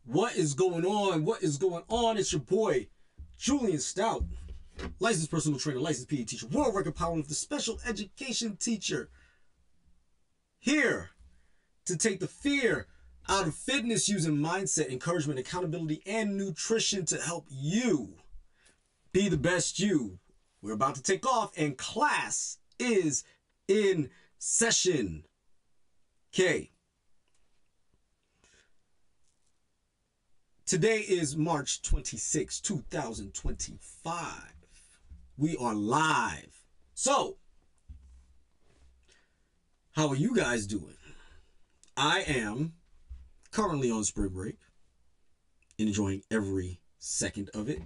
What is going on? What is going on? It's your boy, Julien Stoutt, licensed personal trainer, licensed PE teacher, world record powerlifter, special education teacher. Here to take the fear out of fitness using mindset, encouragement, accountability, and nutrition to help you be the best you. We're about to take off and class is in session. Okay. Today is March 26, 2025. We are live. So, how are you guys doing? I am currently on spring break, enjoying every second of it.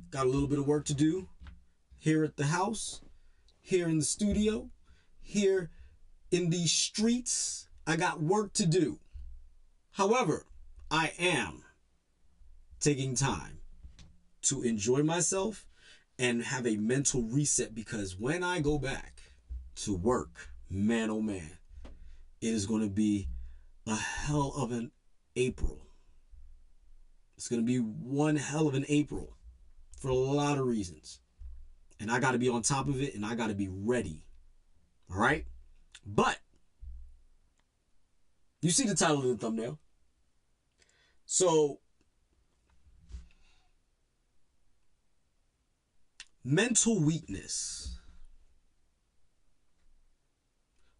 Got a little bit of work to do here at the house, here in the studio, here in these streets. I got work to do. However, I am taking time to enjoy myself and have a mental reset, because when I go back to work, man, oh man, it is going to be a hell of an April. It's going to be one hell of an April for a lot of reasons. And I got to be on top of it, and I got to be ready. All right? But you see the title of the thumbnail. So, mental weakness.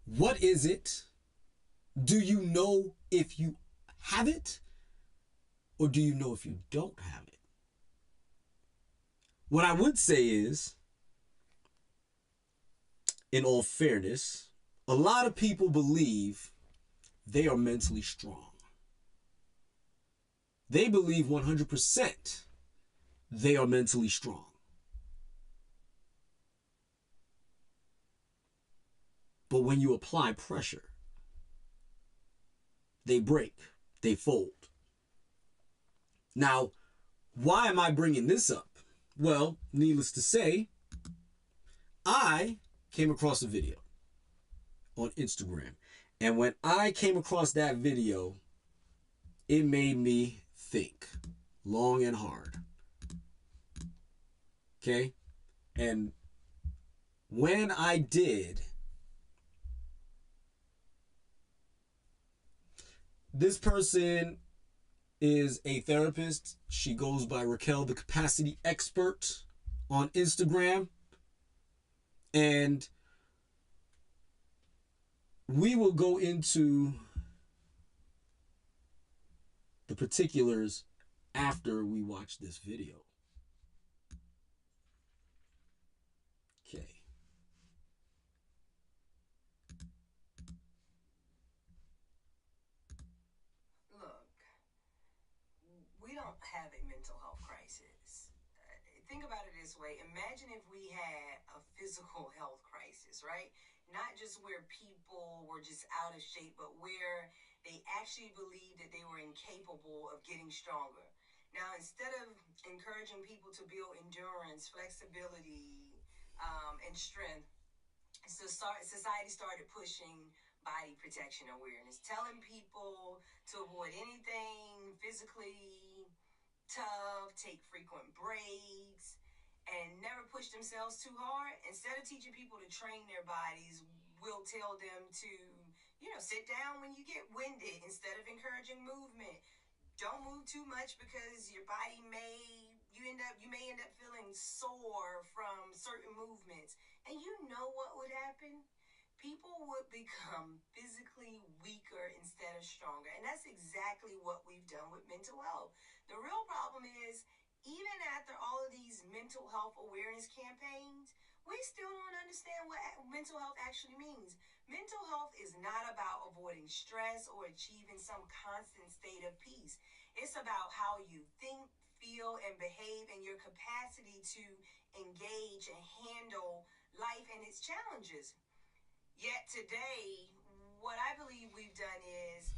What is it? Do you know if you have it? Or do you know if you don't have it? What I would say is, in all fairness, a lot of people believe they are mentally strong. They believe 100% they are mentally strong. But when you apply pressure, they break, they fold. Now, why am I bringing this up? Well, needless to say, I came across a video on Instagram. And when I came across that video, it made me think long and hard. Okay? And when I did, this person is a therapist. She goes by Raquel, the Capacity Expert, on Instagram. And we will go into the particulars after we watch this video. Okay. We don't have a mental health crisis. Think about it this way. Imagine if we had a physical health crisis, right? Not just where people were just out of shape, but where they actually believed that they were incapable of getting stronger. Now, instead of encouraging people to build endurance, flexibility, and strength, society started pushing body protection awareness, telling people to avoid anything physically tough, take frequent breaks, and never push themselves too hard. Instead of teaching people to train their bodies, we'll tell them to, sit down when you get winded instead of encouraging movement. Don't move too much because your body you may end up feeling sore from certain movements. And you know what would happen? People would become physically weaker instead of stronger. And that's exactly what we've done with mental health. The real problem is, even after all of these mental health awareness campaigns, we still don't understand what mental health actually means. Mental health is not about avoiding stress or achieving some constant state of peace. It's about how you think, feel, and behave, and your capacity to engage and handle life and its challenges. Yet today, what I believe we've done is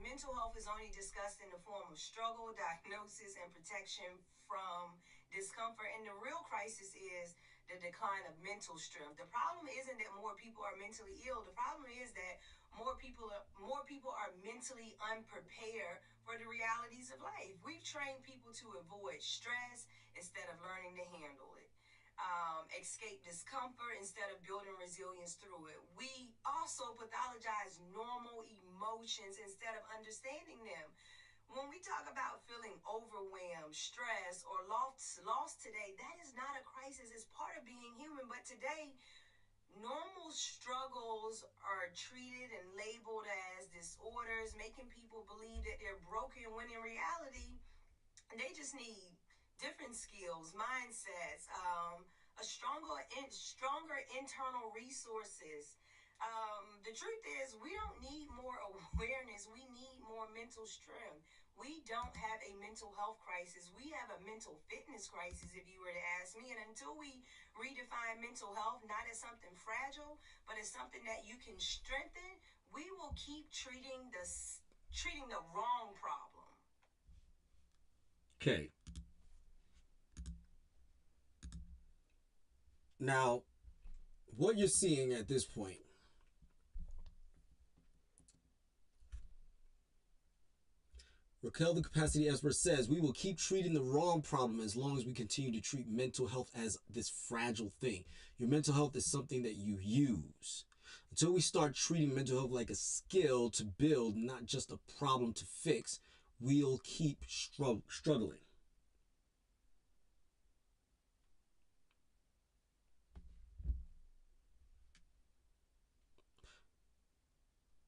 mental health is only discussed in the form of struggle, diagnosis, and protection from discomfort. And the real crisis is the decline of mental strength. The problem isn't that more people are mentally ill. The problem is that more people are mentally unprepared for the realities of life. We've trained people to avoid stress instead of learning to handle it. Escape discomfort instead of building resilience through it. We also pathologize normal emotions instead of understanding them. When we talk about feeling overwhelmed, stressed, or lost today, that is not a crisis. It's part of being human. But today, normal struggles are treated and labeled as disorders, making people believe that they're broken when in reality, they just need different skills, mindsets, stronger internal resources. The truth is, we don't need more awareness. We need more mental strength. We don't have a mental health crisis. We have a mental fitness crisis, if you were to ask me. And until we redefine mental health, not as something fragile, but as something that you can strengthen, we will keep treating the wrong problem. Okay. Now, what you're seeing at this point, Raquel, the capacity expert, says we will keep treating the wrong problem as long as we continue to treat mental health as this fragile thing. Your mental health is something that you use. Until we start treating mental health like a skill to build, not just a problem to fix, we'll keep struggling.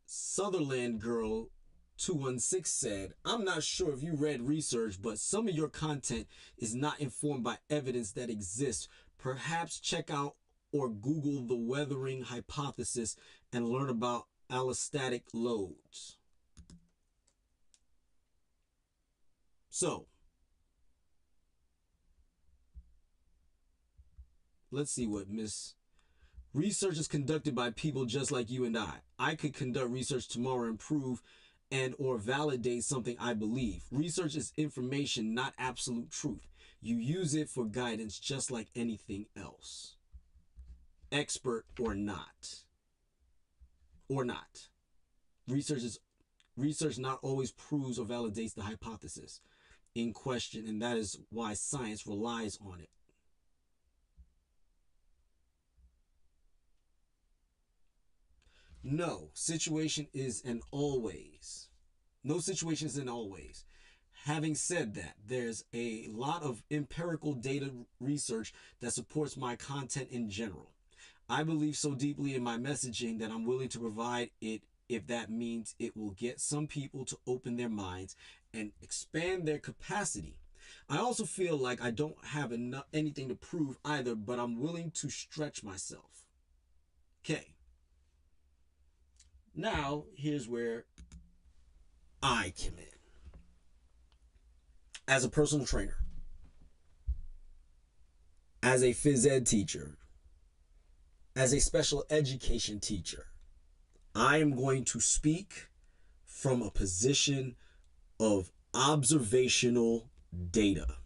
Sutherland Girl 216 said, I'm not sure if you read research, but some of your content is not informed by evidence that exists. Perhaps check out or Google the weathering hypothesis and learn about allostatic loads. So, let's see what Miss Research is conducted by people just like you and I. I could conduct research tomorrow and prove and or validate something I believe. Research is information, not absolute truth. You use it for guidance just like anything else. Expert or not. Or not. Research not always proves or validates the hypothesis in question, and that is why science relies on it. No situation is an always. No situation is an always. Having said that, there's a lot of empirical data research that supports my content in general. I believe so deeply in my messaging that I'm willing to provide it if that means it will get some people to open their minds and expand their capacity. I also feel like I don't have anything to prove either, but I'm willing to stretch myself. Okay. Now, here's where I come in. As a personal trainer, as a phys ed teacher, as a special education teacher, I am going to speak from a position of observational data,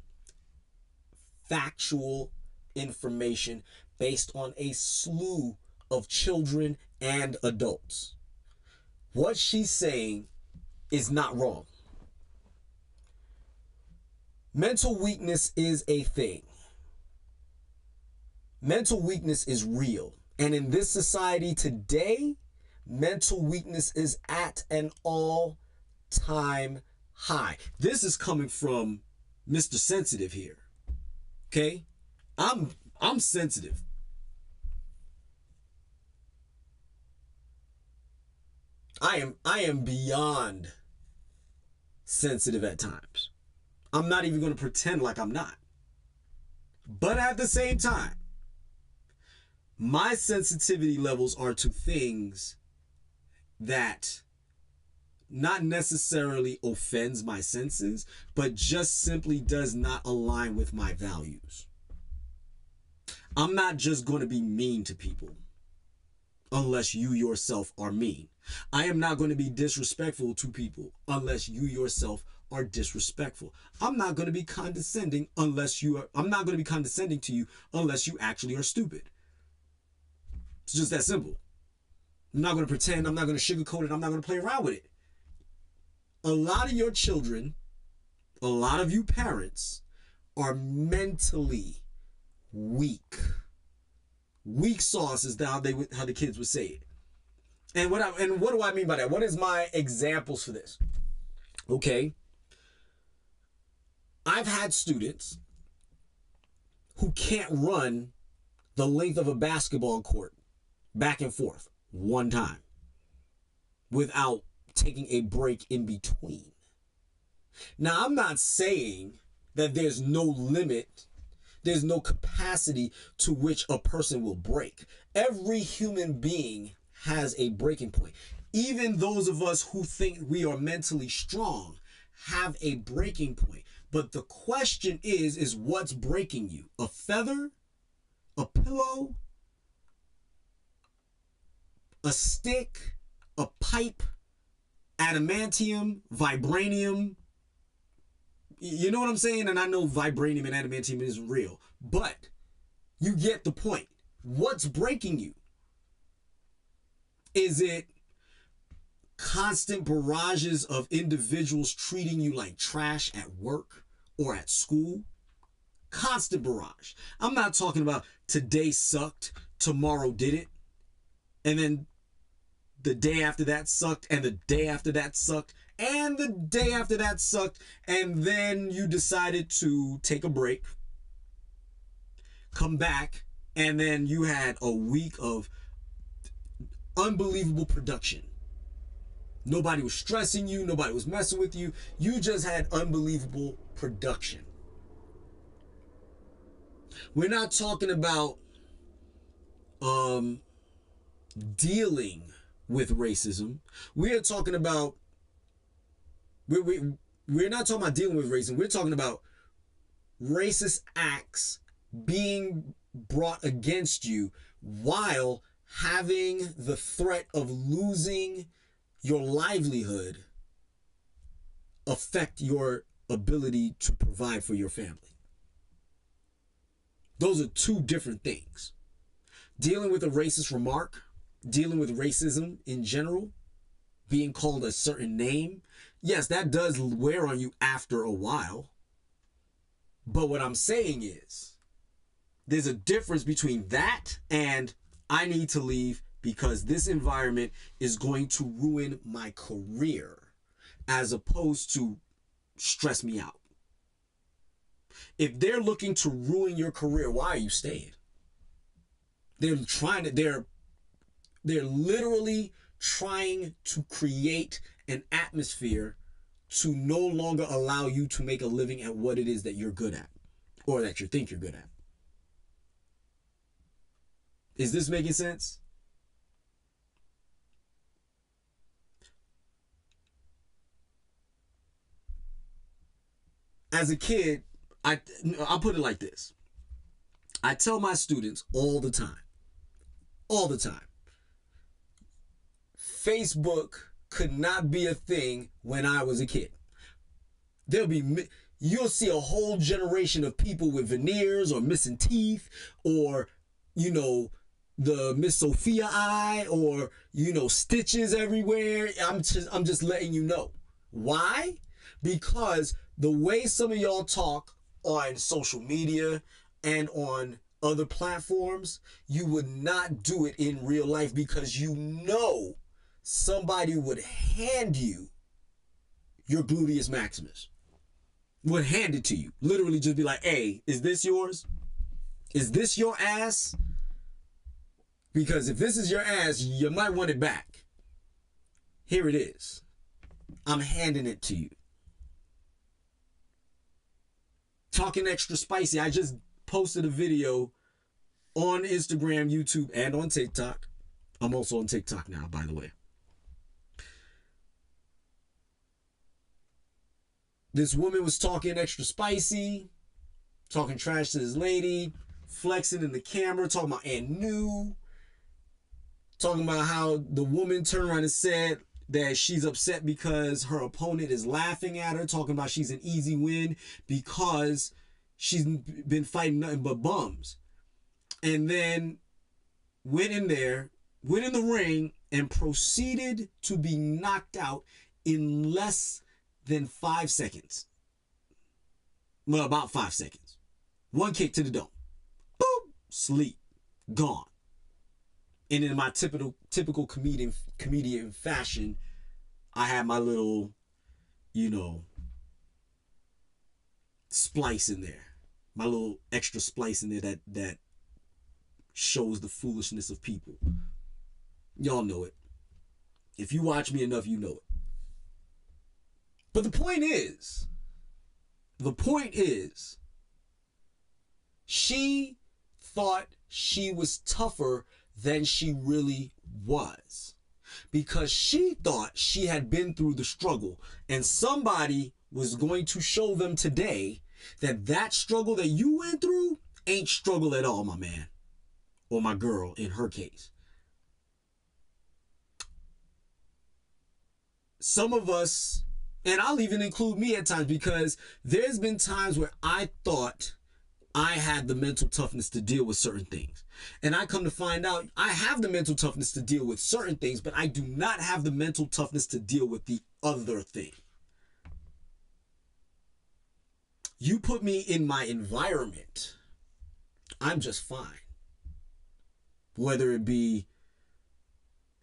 factual information based on a slew of children and adults. What she's saying is not wrong. Mental weakness is a thing. Mental weakness is real. And in this society today, mental weakness is at an all-time high. This is coming from Mr. Sensitive here. Okay? I'm sensitive. I am beyond sensitive at times. I'm not even going to pretend like I'm not. But at the same time, my sensitivity levels are to things that not necessarily offends my senses, but just simply does not align with my values. I'm not just going to be mean to people unless you yourself are mean. I am not going to be disrespectful to people unless you yourself are disrespectful. I'm not going to be condescending I'm not going to be condescending to you unless you actually are stupid. It's just that simple. I'm not going to pretend, I'm not going to sugarcoat it, I'm not going to play around with it. A lot of your children, a lot of you parents are mentally weak. Weak sauce is how the kids would say it. And what do I mean by that? What is my examples for this? Okay. I've had students who can't run the length of a basketball court back and forth one time without taking a break in between. Now, I'm not saying that there's no limit, there's no capacity to which a person will break. Every human being has a breaking point. Even those of us who think we are mentally strong have a breaking point. But the question is what's breaking you? A feather? A pillow? A stick? A pipe? Adamantium? Vibranium? You know what I'm saying? And I know vibranium and adamantium isn't real, but you get the point. What's breaking you? Is it constant barrages of individuals treating you like trash at work or at school? Constant barrage. I'm not talking about today sucked, tomorrow did it, and then the day after that sucked, and the day after that sucked, and the day after that sucked, and then you decided to take a break, come back, and then you had a week of unbelievable production. Nobody was stressing you, nobody was messing with you. You just had unbelievable production. We're not talking about dealing with racism. We're talking about we're not talking about dealing with racism. We're talking about racist acts being brought against you while having the threat of losing your livelihood affect your ability to provide for your family. Those are two different things. Dealing with a racist remark, dealing with racism in general, being called a certain name, yes, that does wear on you after a while. But what I'm saying is, there's a difference between that and I need to leave because this environment is going to ruin my career, as opposed to stress me out. If they're looking to ruin your career, why are you staying? They're literally trying to create an atmosphere to no longer allow you to make a living at what it is that you're good at or that you think you're good at. Is this making sense? As a kid, I'll put it like this. I tell my students all the time, Facebook could not be a thing when I was a kid. You'll see a whole generation of people with veneers or missing teeth or, the Miss Sophia eye or, stitches everywhere. I'm just letting you know. Why? Because the way some of y'all talk on social media and on other platforms, you would not do it in real life because somebody would hand you your gluteus maximus. Would hand it to you. Literally just be like, hey, is this yours? Is this your ass? Because if this is your ass, you might want it back. Here it is. I'm handing it to you. Talking extra spicy, I just posted a video on Instagram, YouTube, and on TikTok. I'm also on TikTok now, by the way. This woman was talking extra spicy, talking trash to this lady, flexing in the camera, talking about Aunt New, talking about how the woman turned around and said that she's upset because her opponent is laughing at her, talking about she's an easy win because she's been fighting nothing but bums. And then went in the ring, and proceeded to be knocked out in less than 5 seconds. Well, about 5 seconds. One kick to the dome. Boom! Sleep. Gone. And in my typical comedian fashion, I had my little, splice in there. My little extra splice in there that shows the foolishness of people. Y'all know it. If you watch me enough, you know it. But the point is, she thought she was tougher than she really was, because she thought she had been through the struggle, and somebody was going to show them today that struggle that you went through ain't struggle at all, my man, or my girl in her case. Some of us, and I'll even include me at times, because there's been times where I thought I had the mental toughness to deal with certain things. And I come to find out I have the mental toughness to deal with certain things, but I do not have the mental toughness to deal with the other thing. You put me in my environment, I'm just fine. Whether it be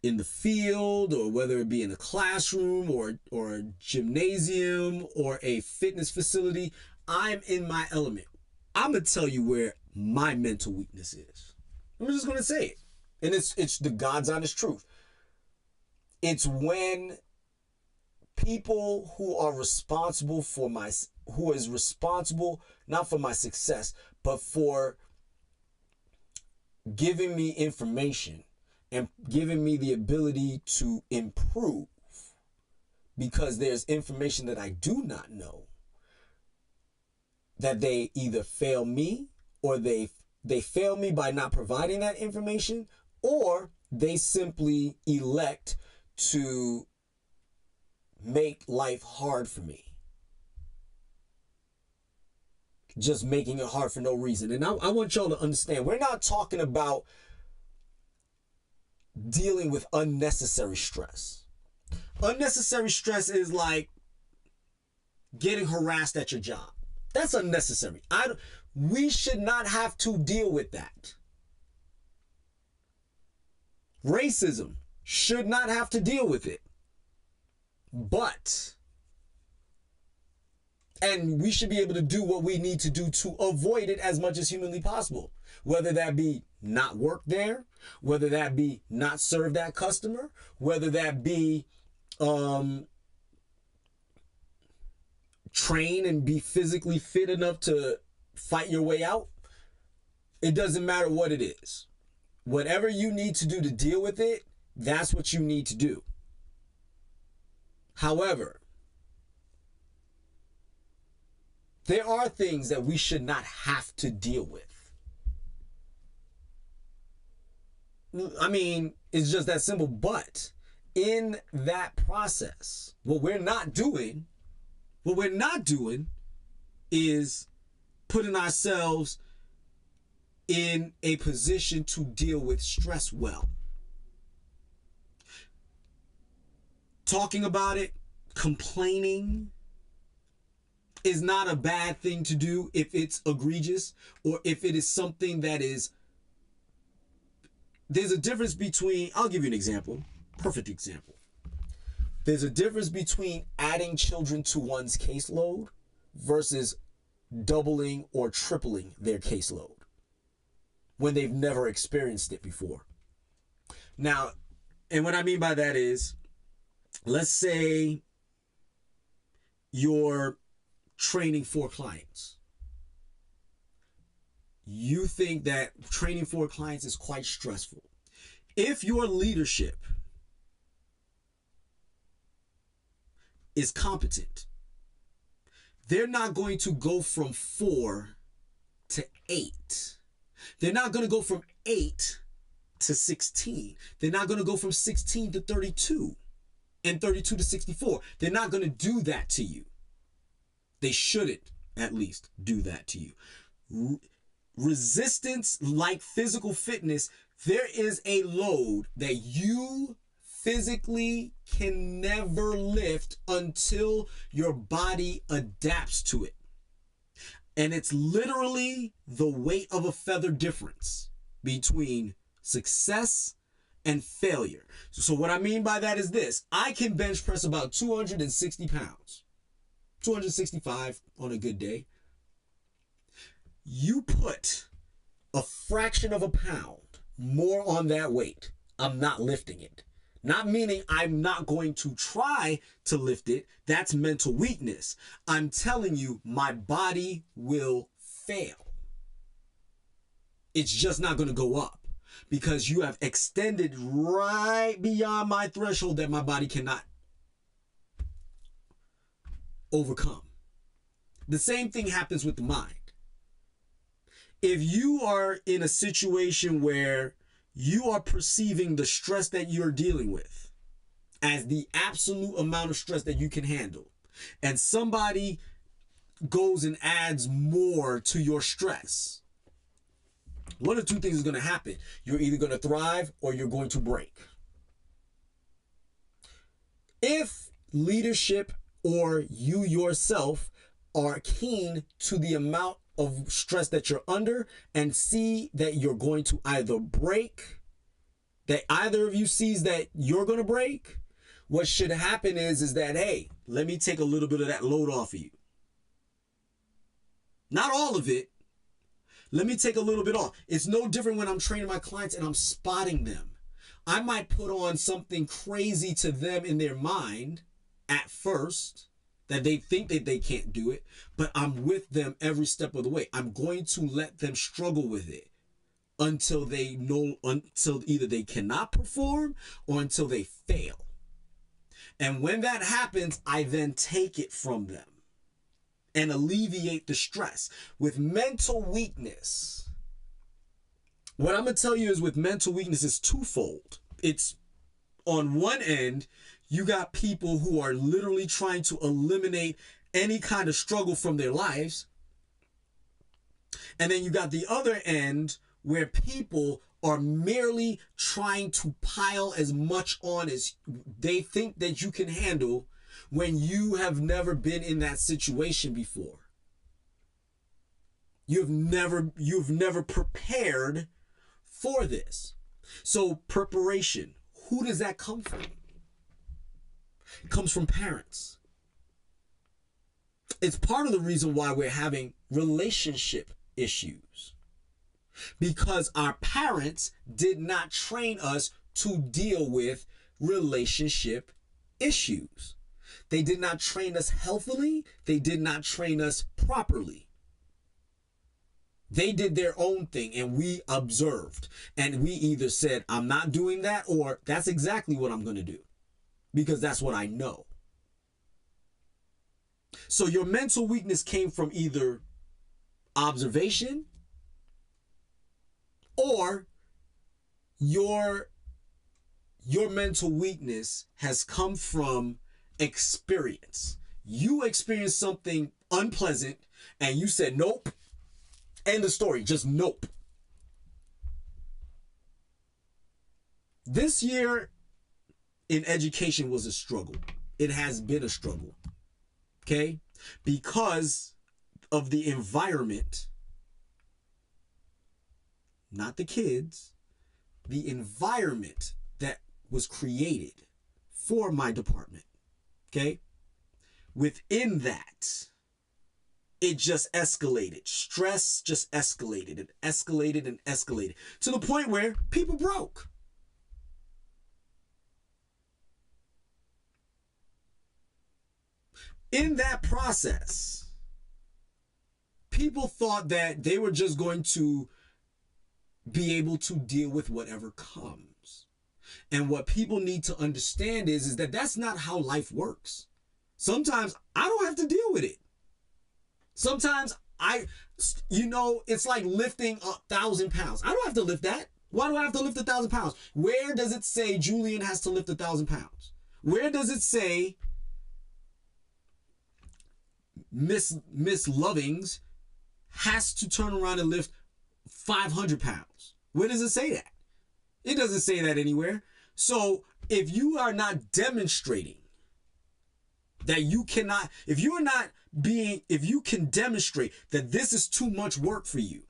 in the field, or whether it be in a classroom, or a gymnasium, or a fitness facility, I'm in my element. I'm going to tell you where my mental weakness is. I'm just going to say it. And it's the God's honest truth. It's when people who is responsible, not for my success, but for giving me information and giving me the ability to improve, because there's information that I do not know, that they either fail me, or they fail me by not providing that information, or they simply elect to make life hard for me. Just making it hard for no reason. And I want y'all to understand, we're not talking about dealing with unnecessary stress. Unnecessary stress is like getting harassed at your job. That's unnecessary. We should not have to deal with that. Racism, should not have to deal with it. And we should be able to do what we need to do to avoid it as much as humanly possible. Whether that be not work there, whether that be not serve that customer, whether that be train and be physically fit enough to fight your way out. It doesn't matter what it is. Whatever you need to do to deal with it, that's what you need to do. However, there are things that we should not have to deal with. I mean, it's just that simple. But in that process, what we're not doing is putting ourselves in a position to deal with stress well. Talking about it, complaining is not a bad thing to do if it's egregious, or if it is something that is... There's a difference between... I'll give you an example. Perfect example. There's a difference between adding children to one's caseload versus doubling or tripling their caseload when they've never experienced it before. Now, and what I mean by that is, let's say you're training 4 clients. you think that training for clients is quite stressful. If your leadership is competent, they're not going to go from 4 to 8. They're not going to go from 8 to 16. They're not going to go from 16 to 32 and 32 to 64. They're not going to do that to you. They shouldn't, at least, do that to you. Resistance, like physical fitness, there is a load that you physically can never lift until your body adapts to it. And it's literally the weight of a feather difference between success and failure. So what I mean by that is this. I can bench press about 260 pounds, 265 on a good day. You put a fraction of a pound more on that weight, I'm not lifting it. Not meaning I'm not going to try to lift it. That's mental weakness. I'm telling you, my body will fail. It's just not going to go up because you have extended right beyond my threshold that my body cannot overcome. The same thing happens with the mind. If you are in a situation where you are perceiving the stress that you're dealing with as the absolute amount of stress that you can handle, and somebody goes and adds more to your stress, one of two things is going to happen. You're either going to thrive or you're going to break. If leadership or you yourself are keen to the amount of stress that you're under and see that you're going to either break, that either of you sees that you're going to break, what should happen is that, hey, let me take a little bit of that load off of you. Not all of it. Let me take a little bit off. It's no different when I'm training my clients and I'm spotting them. I might put on something crazy to them in their mind at first, that they think that they can't do it, but I'm with them every step of the way. I'm going to let them struggle with it until either they cannot perform or until they fail. And when that happens, I then take it from them and alleviate the stress. With mental weakness, what I'm going to tell you is with mental weakness is twofold. It's on one end, you got people who are literally trying to eliminate any kind of struggle from their lives. And then you got the other end where people are merely trying to pile as much on as they think that you can handle when you have never been in that situation before. You've never prepared for this. So preparation, who does that come from? It comes from parents. It's part of the reason why we're having relationship issues. Because our parents did not train us to deal with relationship issues. They did not train us healthily. They did not train us properly. They did their own thing and we observed. And we either said, I'm not doing that, or that's exactly what I'm going to do, because that's what I know. So your mental weakness came from either observation or your mental weakness has come from experience. You experienced something unpleasant and you said, nope. End of story. Just nope. This year in education was a struggle. It has been a struggle. Okay? Because of the environment, not the kids, the environment that was created for my department. Okay? Within that, it just escalated. Stress just escalated and escalated and escalated to the point where people broke. In that process, people thought that they were just going to be able to deal with whatever comes. And what people need to understand is that that's not how life works. Sometimes I don't have to deal with it. Sometimes it's like lifting 1,000 pounds. I don't have to lift that. Why do I have to lift 1,000 pounds? Where does it say Julien has to lift 1,000 pounds? Where does it say Miss Lovings has to turn around and lift 500 pounds? Where does it say that? It doesn't say that anywhere. So if you are not demonstrating that you cannot, if you can demonstrate that this is too much work for you,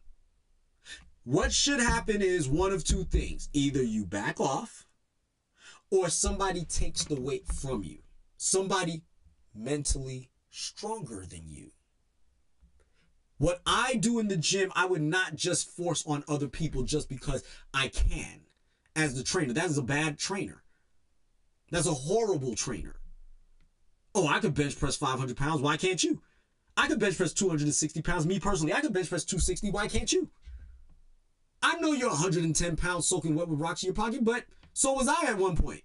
what should happen is one of two things. Either you back off or somebody takes the weight from you. Somebody mentally stronger than you. What I do in the gym, I would not just force on other people just because I can as the trainer. That is a bad trainer. That's a horrible trainer. Oh, I could bench press 500 pounds. Why can't you? I could bench press 260 pounds. Me personally, I could bench press 260. Why can't you? I know you're 110 pounds soaking wet with rocks in your pocket, but so was I at one point.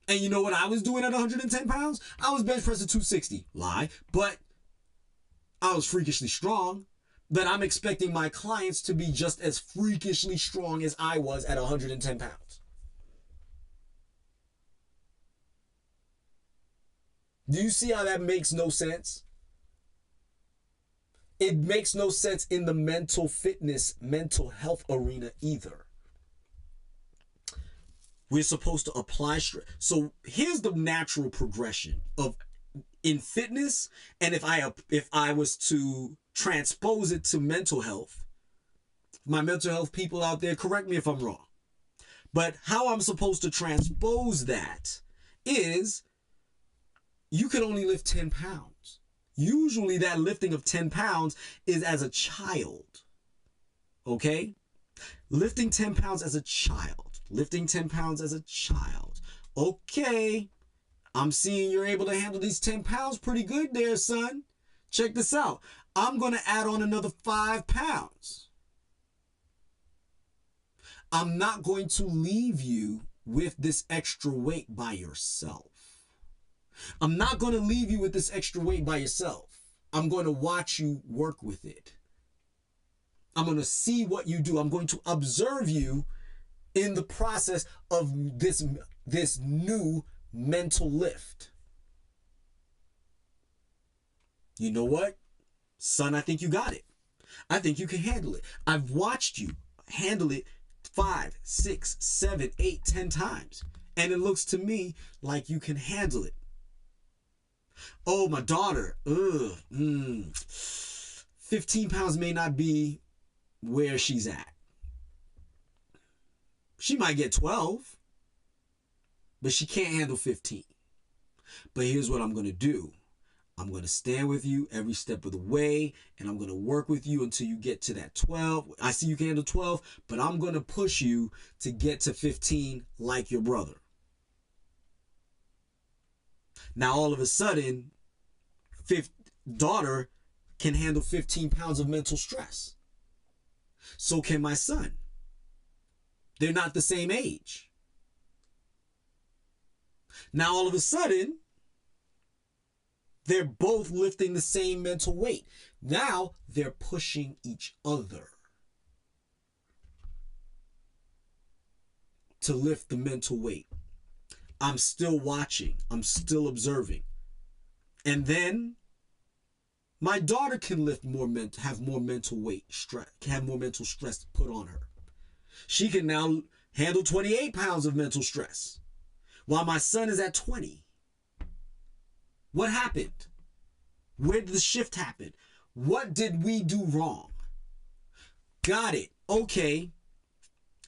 And you know what I was doing at 110 pounds? I was bench pressing 260. Lie. But I was freakishly strong. But I'm expecting my clients to be just as freakishly strong as I was at 110 pounds. Do you see how that makes no sense? It makes no sense in the mental fitness, mental health arena either. We're supposed to apply stress. So here's the natural progression of in fitness, and if I was to transpose it to mental health, my mental health people out there, correct me if I'm wrong. But how I'm supposed to transpose that is you could only lift 10 pounds. Usually that lifting of 10 pounds is as a child. Okay? Lifting 10 pounds as a child. Lifting 10 pounds as a child. Okay. I'm seeing you're able to handle these 10 pounds pretty good there, son. Check this out. I'm going to add on another 5 pounds. I'm not going to leave you with this extra weight by yourself. I'm not going to leave you with this extra weight by yourself. I'm going to watch you work with it. I'm going to see what you do. I'm going to observe you in the process of this new mental lift. You know what? Son, I think you got it. I think you can handle it. I've watched you handle it 5, 6, 7, 8, 10 times. And it looks to me like you can handle it. Oh, my daughter. 15 pounds may not be where she's at. She might get 12, but she can't handle 15. But here's what I'm going to do. I'm going to stand with you every step of the way, and I'm going to work with you until you get to that 12. I see you can handle 12, but I'm going to push you to get to 15 like your brother. Now, all of a sudden, daughter can handle 15 pounds of mental stress. So can my son. They're not the same age. Now, all of a sudden, they're both lifting the same mental weight. Now, they're pushing each other to lift the mental weight. I'm still watching. I'm still observing. And then my daughter can lift more, have more mental weight, have more mental stress put on her. She can now handle 28 pounds of mental stress, while my son is at 20. What happened? Where did the shift happen? What did we do wrong? Got it. Okay.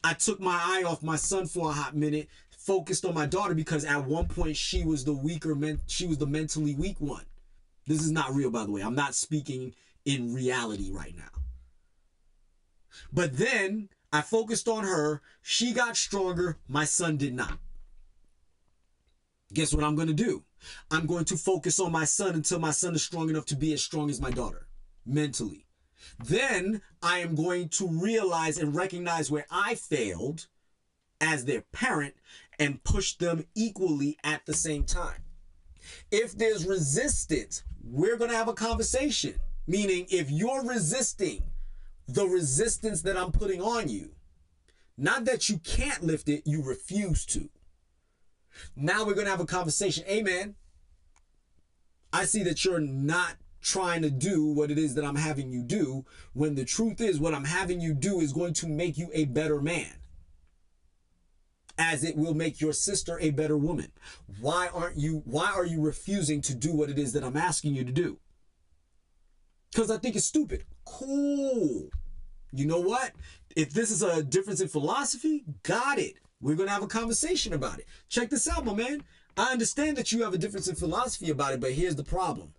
I took my eye off my son for a hot minute, focused on my daughter because at one point she was the weaker, she was the mentally weak one. This is not real, by the way. I'm not speaking in reality right now. But then I focused on her. She got stronger. My son did not. Guess what I'm going to do? I'm going to focus on my son until my son is strong enough to be as strong as my daughter. mentally. Then I am going to realize and recognize where I failed as their parent and push them equally at the same time. If there's resistance, we're going to have a conversation. Meaning, if you're resisting the resistance that I'm putting on you, not that you can't lift it, you refuse to. Now we're going to have a conversation. Hey, man, I see that you're not trying to do what it is that I'm having you do, when the truth is what I'm having you do is going to make you a better man, as it will make your sister a better woman. Why are you refusing to do what it is that I'm asking you to do? Because I think it's stupid. Cool. You know what? If this is a difference in philosophy, got it. We're going to have a conversation about it. Check this out, my man. I understand that you have a difference in philosophy about it, but here's the problem.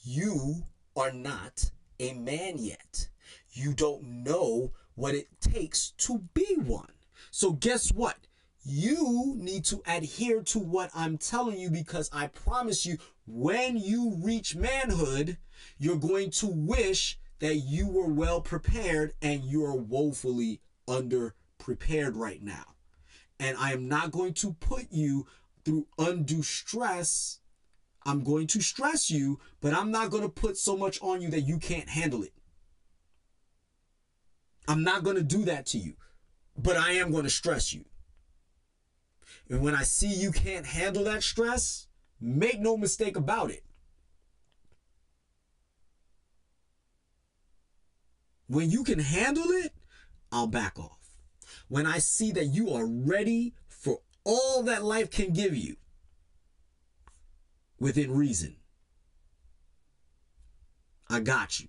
You are not a man yet. You don't know what it takes to be one. So guess what? You need to adhere to what I'm telling you, because I promise you, when you reach manhood, you're going to wish that you were well prepared, and you're woefully underprepared right now. And I am not going to put you through undue stress. I'm going to stress you, but I'm not going to put so much on you that you can't handle it. I'm not going to do that to you, but I am going to stress you. And when I see you can't handle that stress, make no mistake about it. When you can handle it, I'll back off. When I see that you are ready for all that life can give you, within reason, I got you.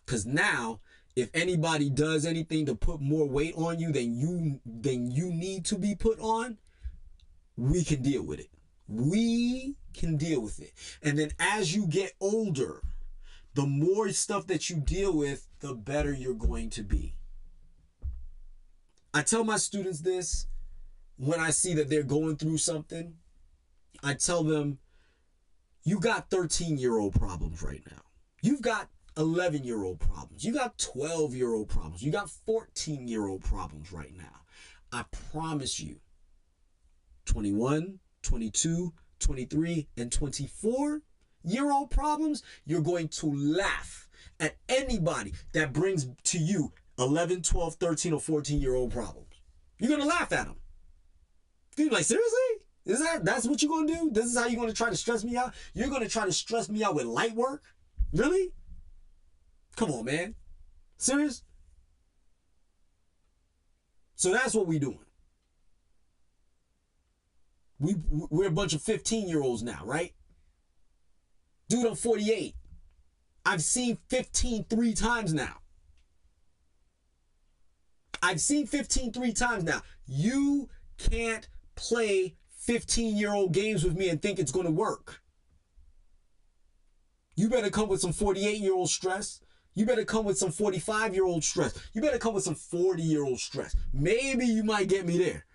Because now, if anybody does anything to put more weight on you than you need to be put on, we can deal with it. We can deal with it. And then as you get older, the more stuff that you deal with, the better you're going to be. I tell my students this when I see that they're going through something. I tell them, you got 13-year-old problems right now. You've got 11-year-old problems. You got 12-year-old problems. You got 14-year-old problems right now. I promise you, 21, 22, 23, and 24-year-old problems, you're going to laugh at anybody that brings to you 11, 12, 13, or 14-year-old problems. You're going to laugh at them. You're like, seriously? That's what you're going to do? This is how you're going to try to stress me out? You're going to try to stress me out with light work? Really? Come on, man. Serious? So that's what we're doing. We're a bunch of 15-year-olds now, right? Dude, I'm 48. I've seen 15 3 times now. I've seen 15 3 times now. You can't play 15-year-old games with me and think it's going to work. You better come with some 48-year-old stress. You better come with some 45-year-old stress. You better come with some 40-year-old stress. Maybe you might get me there.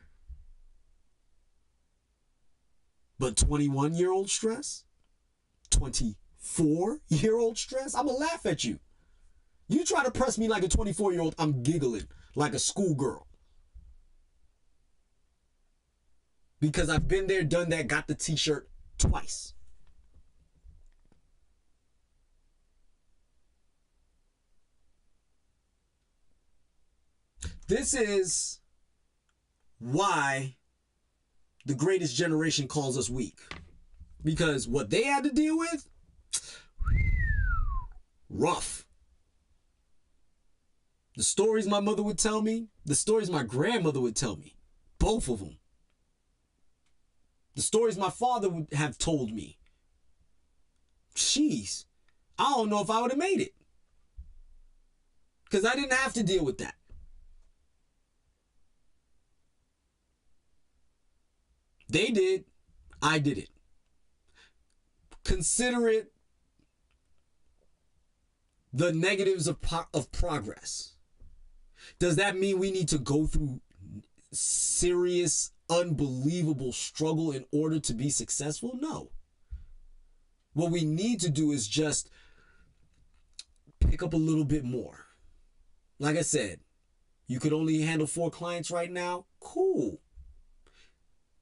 But 21-year-old stress? 24-year-old stress? I'm going to laugh at you. You try to press me like a 24-year-old, I'm giggling like a schoolgirl. Because I've been there, done that, got the t-shirt twice. This is why the greatest generation calls us weak. Because what they had to deal with, rough. The stories my mother would tell me, the stories my grandmother would tell me, both of them. The stories my father would have told me. Jeez, I don't know if I would have made it. Because I didn't have to deal with that. They did. I didn't. Consider it the negatives of progress. Does that mean we need to go through serious, unbelievable struggle in order to be successful? No. What we need to do is just pick up a little bit more. Like I said, you could only handle 4 clients right now. Cool.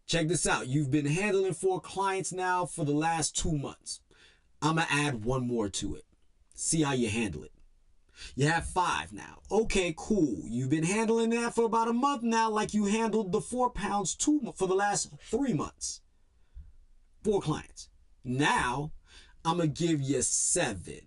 Check this out. You've been handling 4 clients now for the last 2 months. I'm going to add 1 more to it. See how you handle it. You have 5 now. Okay, cool. You've been handling that for about a month now, like you handled the 4 pounds for the last 3 months. 4 clients. Now, I'm going to give you 7.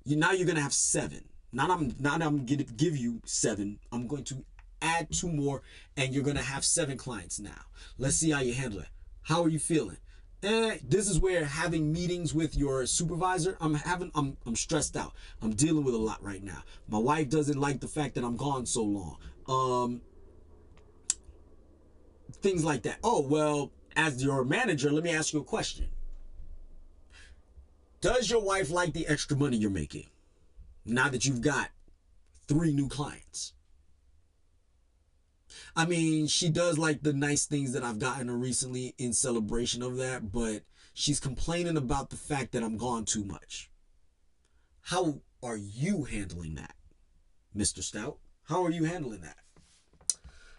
Now you're going to have 7. Not I'm going to give you 7. I'm going to add 2 more, and you're going to have 7 clients now. Let's see how you handle it. How are you feeling? This is where having meetings with your supervisor, I'm stressed out. I'm dealing with a lot right now. My wife doesn't like the fact that I'm gone so long. Things like that. Oh, well, as your manager, let me ask you a question. Does your wife like the extra money you're making now that you've got 3 new clients? I mean, she does like the nice things that I've gotten her recently in celebration of that, but she's complaining about the fact that I'm gone too much. How are you handling that, Mr. Stoutt? How are you handling that?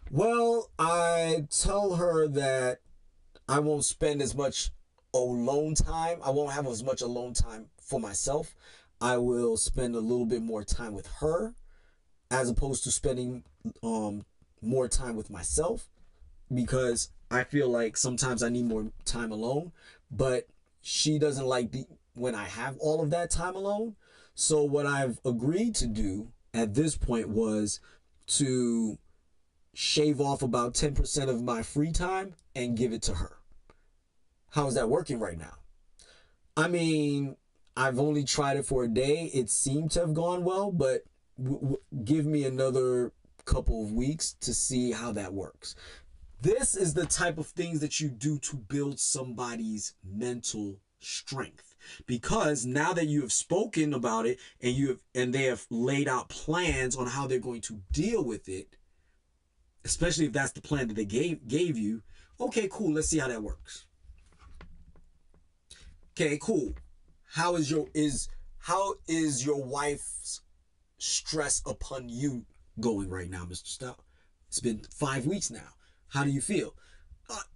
Well, I tell her that I won't spend as much alone time. I won't have as much alone time for myself. I will spend a little bit more time with her as opposed to spending more time with myself, because I feel like sometimes I need more time alone, but she doesn't like when I have all of that time alone. So what I've agreed to do at this point was to shave off about 10% of my free time and give it to her. How's that working right now? I mean, I've only tried it for a day. It seemed to have gone well, but give me another couple of weeks to see how that works. This is the type of things that you do to build somebody's mental strength, because now that you have spoken about it and they have laid out plans on how they're going to deal with it, especially if that's the plan that they gave you. Okay, cool. Let's see how that works. Okay, cool. How is your wife's stress upon you going right now, Mr. Stoutt? It's been 5 weeks now. How do you feel?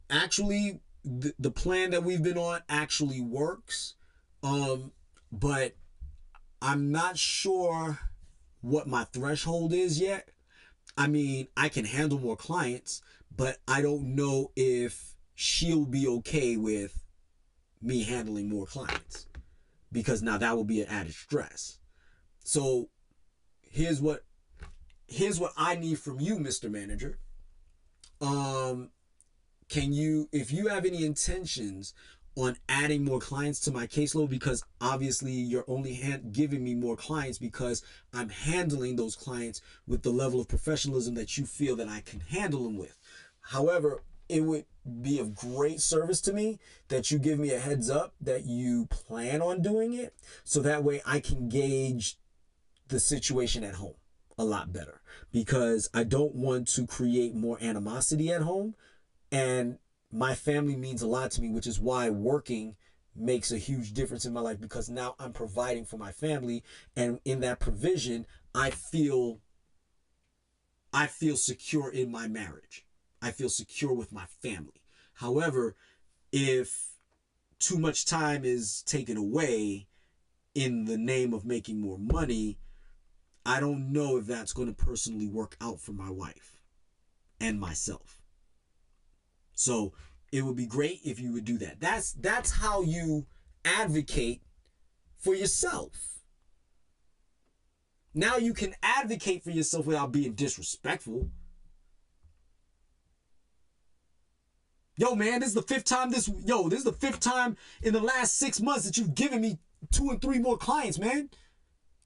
Actually, the plan that we've been on actually works, but I'm not sure what my threshold is yet. I mean, I can handle more clients, but I don't know if she'll be okay with me handling more clients, because now that will be an added stress. So here's what I need from you, Mr. Manager. If you have any intentions on adding more clients to my caseload, because obviously you're only giving me more clients because I'm handling those clients with the level of professionalism that you feel that I can handle them with. However, it would be of great service to me that you give me a heads up that you plan on doing it, so that way I can gauge the situation at home a lot better, because I don't want to create more animosity at home. And my family means a lot to me, which is why working makes a huge difference in my life, because now I'm providing for my family, and in that provision, I feel secure in my marriage. I feel secure with my family. However, if too much time is taken away in the name of making more money, I don't know if that's going to personally work out for my wife and myself. So it would be great if you would do that. That's how you advocate for yourself. Now you can advocate for yourself without being disrespectful. Yo, man, this is the fifth time in the last 6 months that you've given me 2 and 3 more clients, man.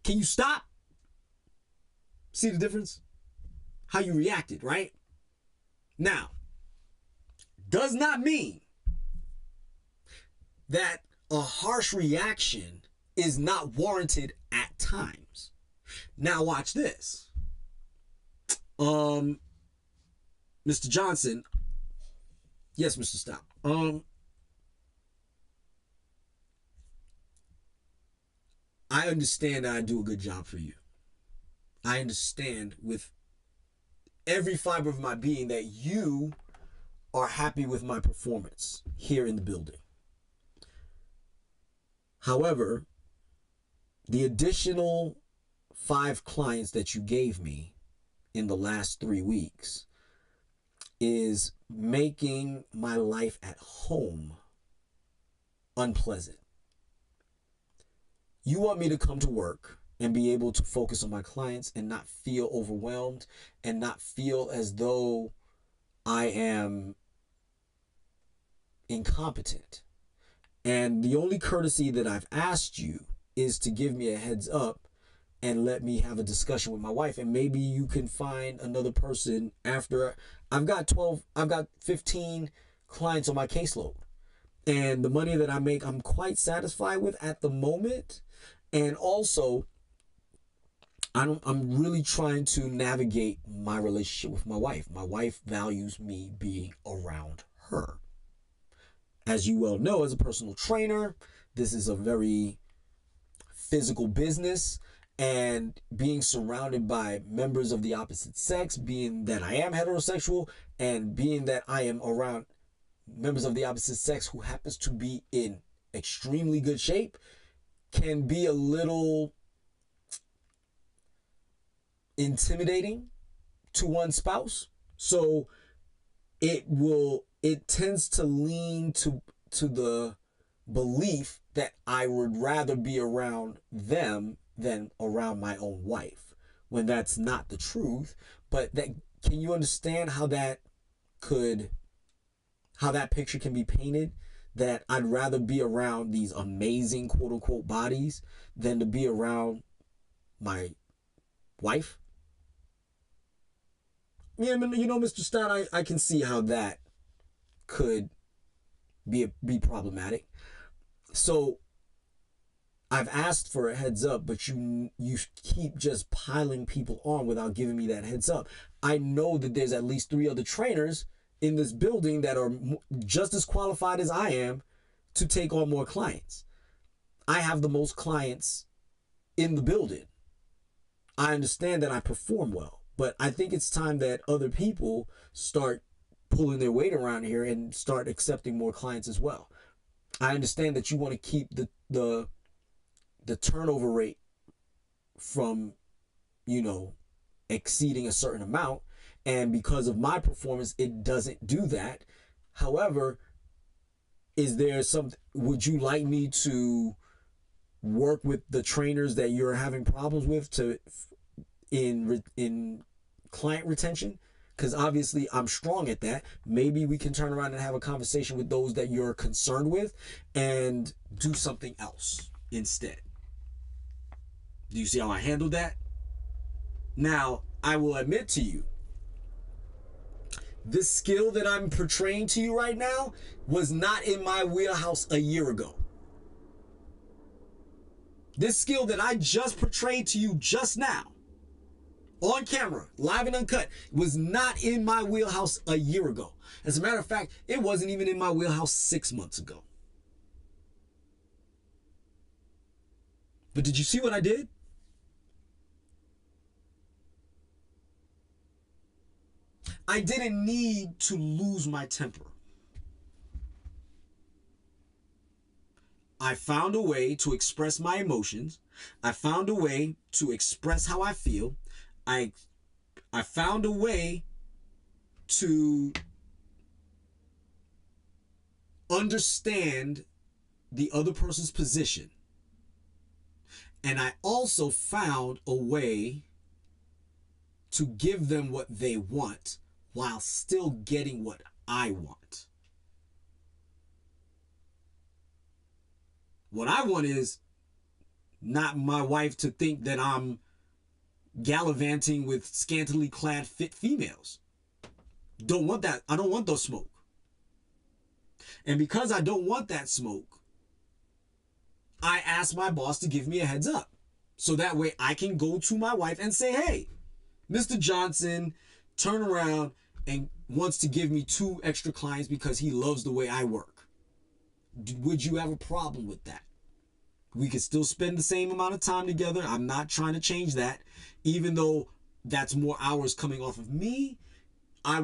Can you stop? See the difference? How you reacted, right? Now, does not mean that a harsh reaction is not warranted at times. Now watch this. Mr. Johnson. Yes, Mr. Stoutt. I understand that I do a good job for you. I understand with every fiber of my being that you are happy with my performance here in the building. However, the additional 5 clients that you gave me in the last 3 weeks is making my life at home unpleasant. You want me to come to work and be able to focus on my clients and not feel overwhelmed and not feel as though I am incompetent. And the only courtesy that I've asked you is to give me a heads up and let me have a discussion with my wife, and maybe you can find another person after I've got 15 clients on my caseload. And the money that I make, I'm quite satisfied with at the moment. And also, I'm really trying to navigate my relationship with my wife. My wife values me being around her. As you well know, as a personal trainer, this is a very physical business, and being surrounded by members of the opposite sex, being that I am heterosexual and being that I am around members of the opposite sex who happens to be in extremely good shape, can be a little intimidating to one's spouse. So it tends to lean to the belief that I would rather be around them than around my own wife, when that's not the truth. But that, can you understand how that picture can be painted? That I'd rather be around these amazing quote unquote bodies than to be around my wife. Yeah, Mr. Stoutt, I can see how that could be problematic. So I've asked for a heads up, but you keep just piling people on without giving me that heads up. I know that there's at least 3 other trainers in this building that are just as qualified as I am to take on more clients. I have the most clients in the building. I understand that I perform well, but I think it's time that other people start pulling their weight around here and start accepting more clients as well. I understand that you want to keep the turnover rate from, exceeding a certain amount. And because of my performance, it doesn't do that. However, would you like me to work with the trainers that you're having problems with in client retention? Because obviously I'm strong at that. Maybe we can turn around and have a conversation with those that you're concerned with and do something else instead. Do you see how I handled that? Now, I will admit to you, this skill that I'm portraying to you right now was not in my wheelhouse a year ago. This skill that I just portrayed to you just now, on camera, live and uncut, was not in my wheelhouse a year ago. As a matter of fact, it wasn't even in my wheelhouse 6 months ago. But did you see what I did? I didn't need to lose my temper. I found a way to express my emotions. I found a way to express how I feel. I found a way to understand the other person's position. And I also found a way to give them what they want while still getting what I want. What I want is not my wife to think that I'm gallivanting with scantily clad fit females. Don't want that. I don't want those smoke. And because I don't want that smoke, I asked my boss to give me a heads up. So that way I can go to my wife and say, hey, Mr. Johnson turned around and wants to give me 2 extra clients because he loves the way I work. Would you have a problem with that? We could still spend the same amount of time together. I'm not trying to change that. Even though that's more hours coming off of me, I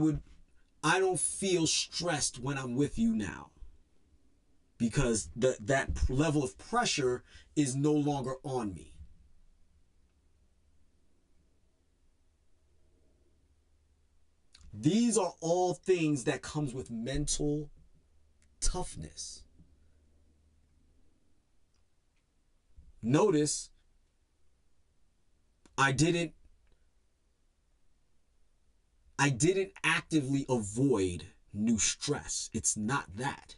don't feel stressed when I'm with you now. Because that level of pressure is no longer on me. These are all things that comes with mental toughness. Notice I didn't actively avoid new stress. It's not that.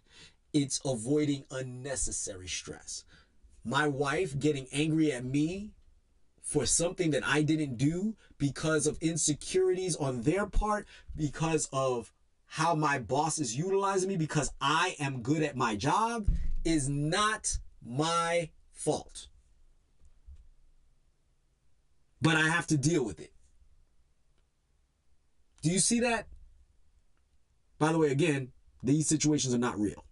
It's avoiding unnecessary stress. My wife getting angry at me for something that I didn't do because of insecurities on their part, because of how my boss is utilizing me, because I am good at my job, is not my fault. But I have to deal with it. Do you see that? By the way, again, these situations are not real.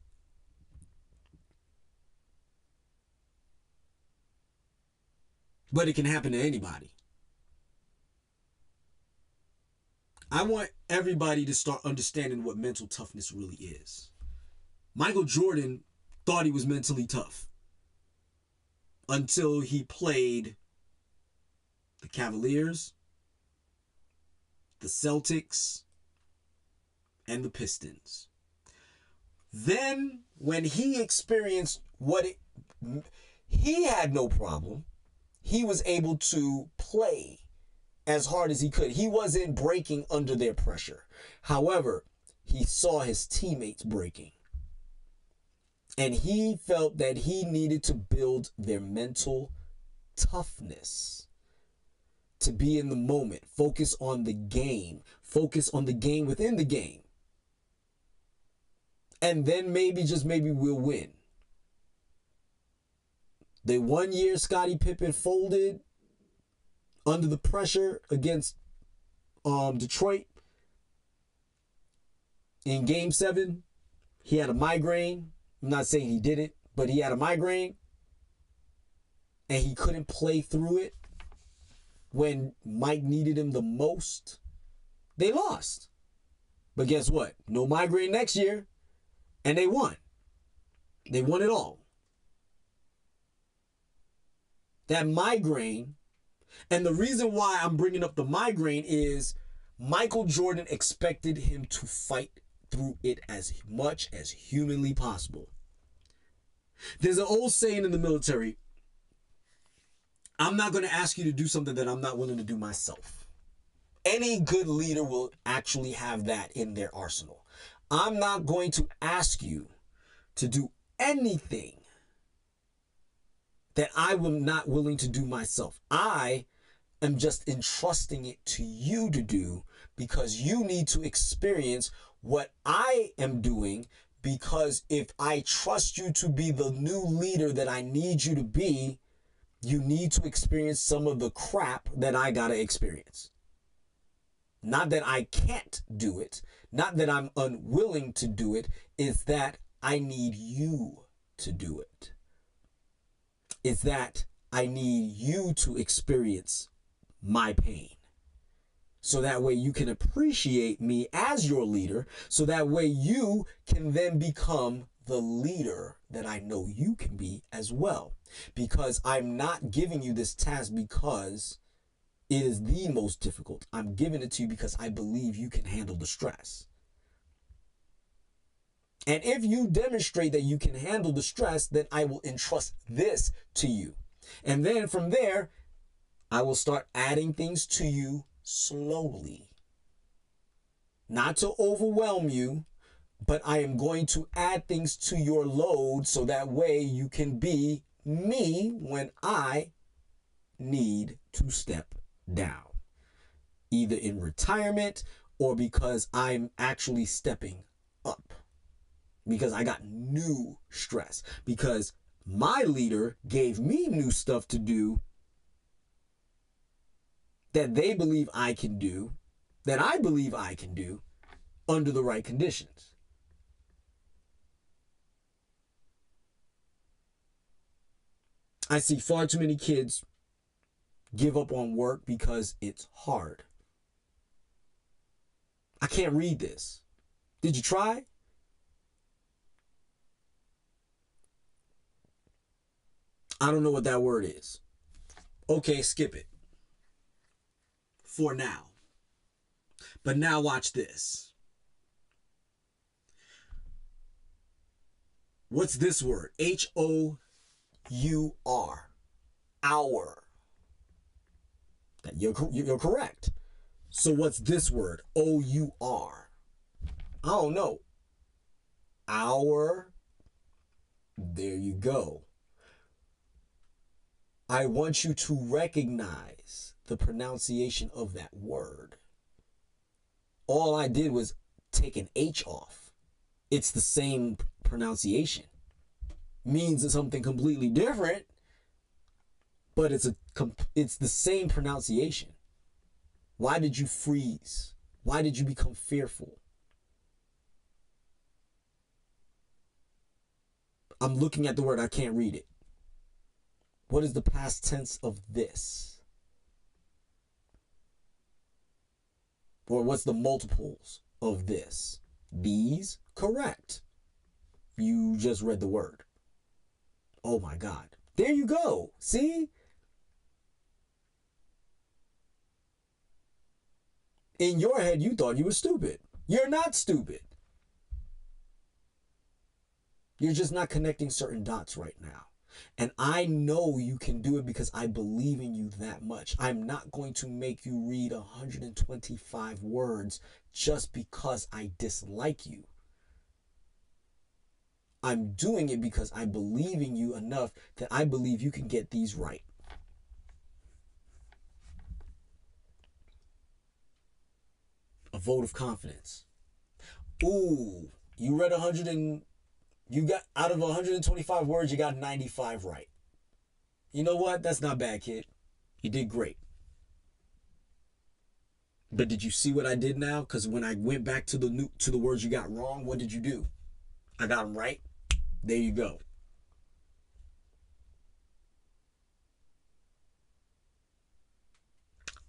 But it can happen to anybody. I want everybody to start understanding what mental toughness really is. Michael Jordan thought he was mentally tough until he played the Cavaliers, the Celtics, and the Pistons. Then when he experienced he had no problem. He was able to play as hard as he could. He wasn't breaking under their pressure. However, he saw his teammates breaking. And he felt that he needed to build their mental toughness to be in the moment. Focus on the game. Focus on the game within the game. And then maybe, just maybe, we'll win. The 1 year Scottie Pippen folded under the pressure against Detroit in Game 7. He had a migraine. I'm not saying he did it, but he had a migraine. And he couldn't play through it when Mike needed him the most. They lost. But guess what? No migraine next year. And they won. They won it all. That migraine, and the reason why I'm bringing up the migraine is Michael Jordan expected him to fight through it as much as humanly possible. There's an old saying in the military, I'm not going to ask you to do something that I'm not willing to do myself. Any good leader will actually have that in their arsenal. I'm not going to ask you to do anything that I am not willing to do myself. I am just entrusting it to you to do because you need to experience what I am doing, because if I trust you to be the new leader that I need you to be, you need to experience some of the crap that I gotta experience. Not that I can't do it, not that I'm unwilling to do it, it's that I need you to do it. It's that I need you to experience my pain. So that way you can appreciate me as your leader. So that way you can then become the leader that I know you can be as well. Because I'm not giving you this task because it is the most difficult. I'm giving it to you because I believe you can handle the stress. And if you demonstrate that you can handle the stress, then I will entrust this to you. And then from there, I will start adding things to you slowly. Not to overwhelm you, but I am going to add things to your load so that way you can be me when I need to step down. Either in retirement or because I'm actually stepping up. Because I got new stress. Because my leader gave me new stuff to do that they believe I can do, that I believe I can do under the right conditions. I see far too many kids give up on work because it's hard. I can't read this. Did you try? I don't know what that word is. Okay, skip it. For now. But now watch this. What's this word? Hour. Hour. You're correct. So what's this word? OUR. I don't know. Hour. There you go. I want you to recognize the pronunciation of that word. All I did was take an H off. It's the same pronunciation. Means something completely different, but it's the same pronunciation. Why did you freeze? Why did you become fearful? I'm looking at the word, I can't read it. What is the past tense of this? Or what's the multiples of this? These? Correct. You just read the word. Oh my God. There you go. See? In your head, you thought you were stupid. You're not stupid. You're just not connecting certain dots right now. And I know you can do it because I believe in you that much. I'm not going to make you read 125 words just because I dislike you. I'm doing it because I believe in you enough that I believe you can get these right. A vote of confidence. Ooh, you read 100 and you got out of 125 words, you got 95 right. You know what? That's not bad, kid. You did great. But did you see what I did now? Because when I went back to the words you got wrong, what did you do? I got them right. There you go.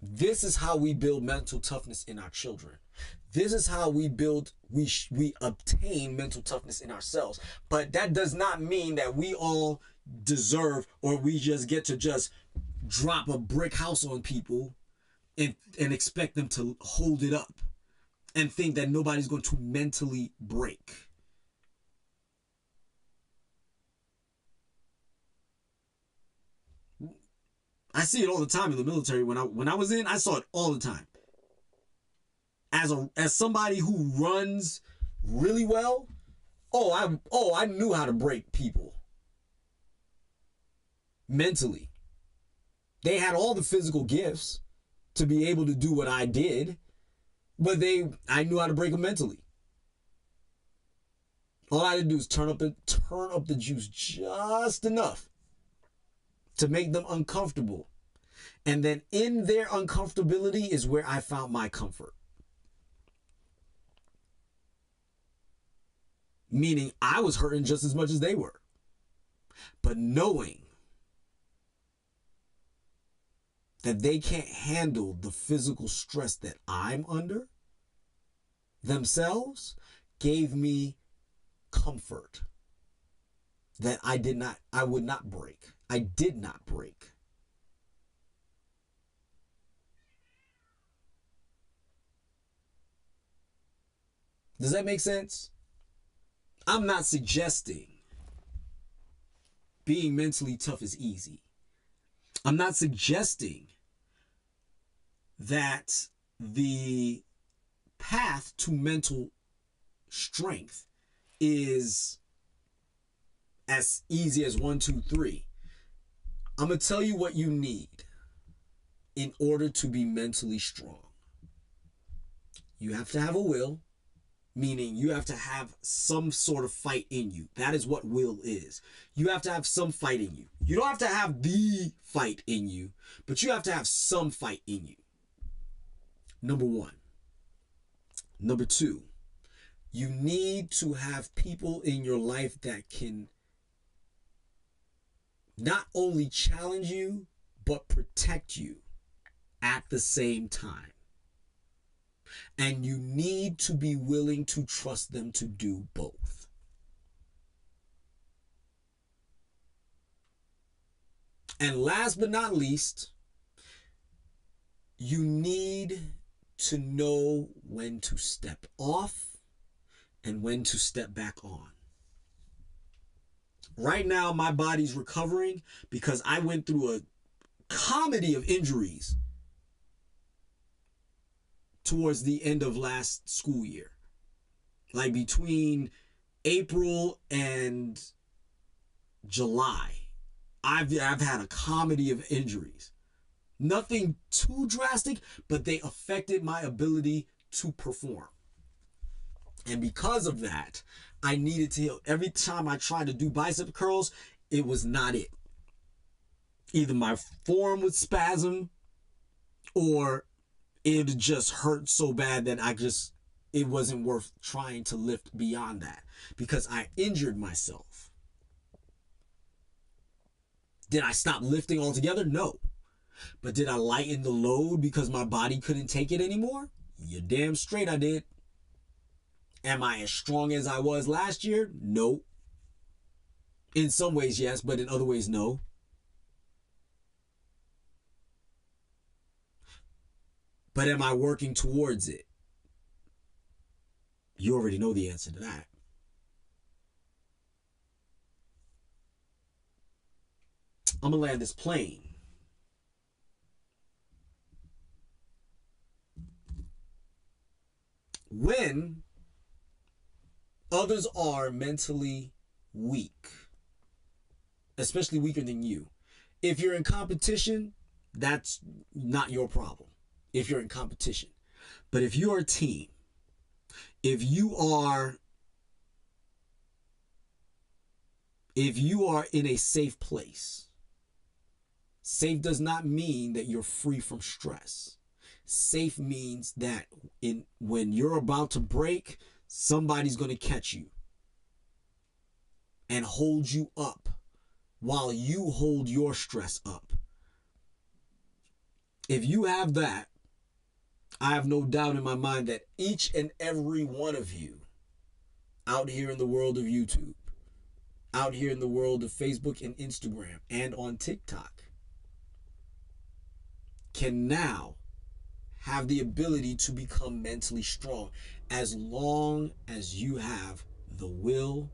This is how we build mental toughness in our children. This is how we obtain mental toughness in ourselves. But that does not mean that we all deserve, or we just get to just drop a brick house on people and expect them to hold it up and think that nobody's going to mentally break. I see it all the time in the military. When I was in, I saw it all the time. As somebody who runs really well, I knew how to break people mentally. They had all the physical gifts to be able to do what I did, but I knew how to break them mentally. All I had to do is turn up the juice just enough to make them uncomfortable. And then in their uncomfortability is where I found my comfort. Meaning I was hurting just as much as they were. But knowing that they can't handle the physical stress that I'm under themselves gave me comfort that I would not break. I did not break. Does that make sense? I'm not suggesting being mentally tough is easy. I'm not suggesting that the path to mental strength is as easy as 1, 2, 3. I'm going to tell you what you need in order to be mentally strong. You have to have a will, meaning you have to have some sort of fight in you. That is what will is. You have to have some fight in you. You don't have to have the fight in you, but you have to have some fight in you. Number 1. Number 2, you need to have people in your life that can not only challenge you, but protect you at the same time. And you need to be willing to trust them to do both. And last but not least, you need to know when to step off and when to step back on. Right now, my body's recovering because I went through a comedy of injuries towards the end of last school year. Like between April and July, I've had a comedy of injuries. Nothing too drastic, but they affected my ability to perform. And because of that, I needed to heal. Every time I tried to do bicep curls, it was not it. Either my forearm would spasm or it just hurt so bad that it wasn't worth trying to lift beyond that because I injured myself. Did I stop lifting altogether? No. But did I lighten the load because my body couldn't take it anymore? You're damn straight I did. Am I as strong as I was last year? No. In some ways, yes, but in other ways, no. But am I working towards it? You already know the answer to that. I'm going to land this plane. When others are mentally weak, especially weaker than you, if you're in competition, that's not your problem. If you're in competition. But if you're a team, if you are in a safe place, safe does not mean that you're free from stress. Safe means that when you're about to break, somebody's going to catch you and hold you up while you hold your stress up. If you have that, I have no doubt in my mind that each and every one of you out here in the world of YouTube, out here in the world of Facebook and Instagram and on TikTok can now have the ability to become mentally strong as long as you have the will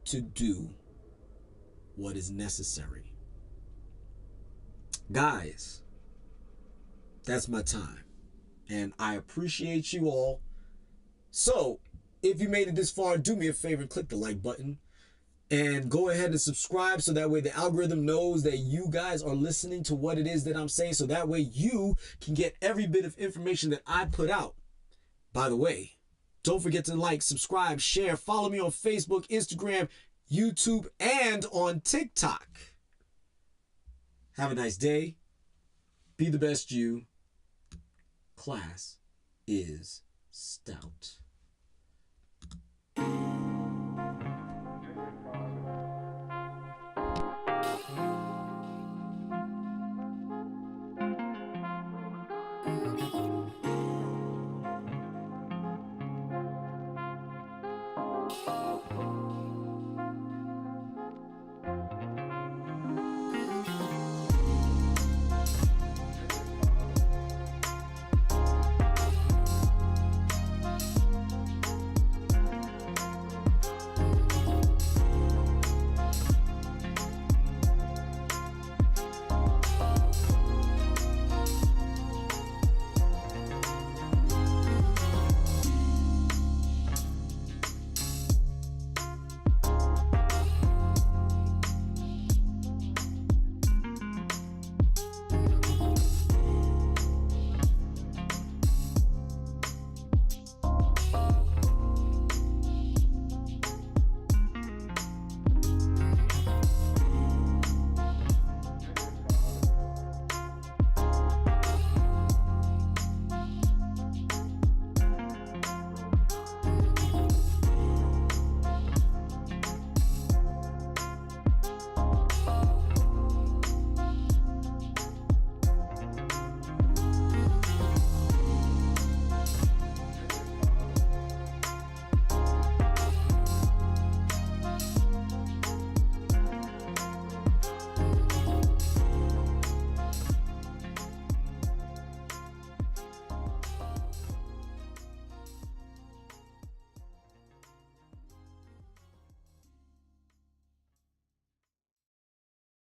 to do what is necessary. Guys, that's my time. And I appreciate you all. So, if you made it this far, do me a favor, click the like button. And go ahead and subscribe so that way the algorithm knows that you guys are listening to what it is that I'm saying. So that way you can get every bit of information that I put out. By the way, don't forget to like, subscribe, share, follow me on Facebook, Instagram, YouTube, and on TikTok. Have a nice day. Be the best you. Class is Stoutt.